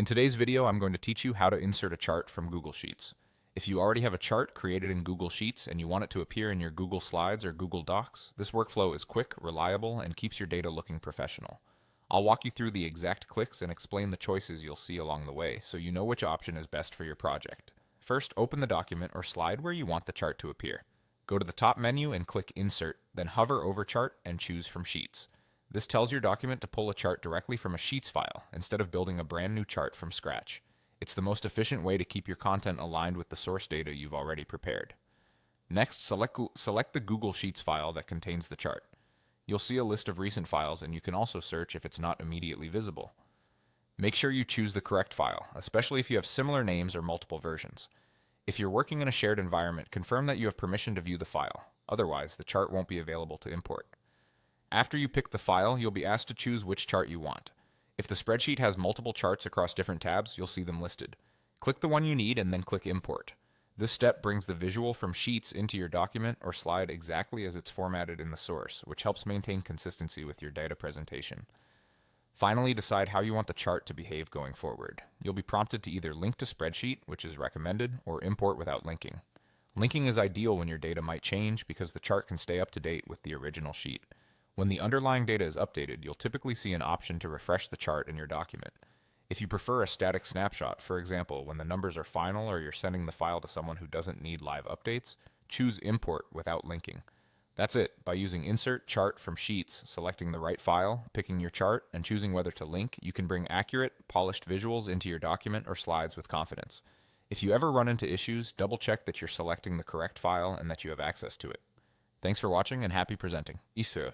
In today's video, I'm going to teach you how to insert a chart from Google Sheets. If you already have a chart created in Google Sheets and you want it to appear in your Google Slides or Google Docs, this workflow is quick, reliable, and keeps your data looking professional. I'll walk you through the exact clicks and explain the choices you'll see along the way so you know which option is best for your project. First, open the document or slide where you want the chart to appear. Go to the top menu and click Insert, then hover over Chart and choose from Sheets. This tells your document to pull a chart directly from a Sheets file instead of building a brand new chart from scratch. It's the most efficient way to keep your content aligned with the source data you've already prepared. Next, select the Google Sheets file that contains the chart. You'll see a list of recent files, and you can also search if it's not immediately visible. Make sure you choose the correct file, especially if you have similar names or multiple versions. If you're working in a shared environment, confirm that you have permission to view the file. Otherwise, the chart won't be available to import. After you pick the file, you'll be asked to choose which chart you want. If the spreadsheet has multiple charts across different tabs, you'll see them listed. Click the one you need and then click Import. This step brings the visual from Sheets into your document or slide exactly as it's formatted in the source, which helps maintain consistency with your data presentation. Finally, decide how you want the chart to behave going forward. You'll be prompted to either link to spreadsheet, which is recommended, or import without linking. Linking is ideal when your data might change because the chart can stay up to date with the original sheet. When the underlying data is updated, you'll typically see an option to refresh the chart in your document. If you prefer a static snapshot, for example, when the numbers are final or you're sending the file to someone who doesn't need live updates, choose Import without linking. That's it. By using Insert Chart from Sheets, selecting the right file, picking your chart, and choosing whether to link, you can bring accurate, polished visuals into your document or slides with confidence. If you ever run into issues, double-check that you're selecting the correct file and that you have access to it. Thanks for watching and happy presenting. Isö.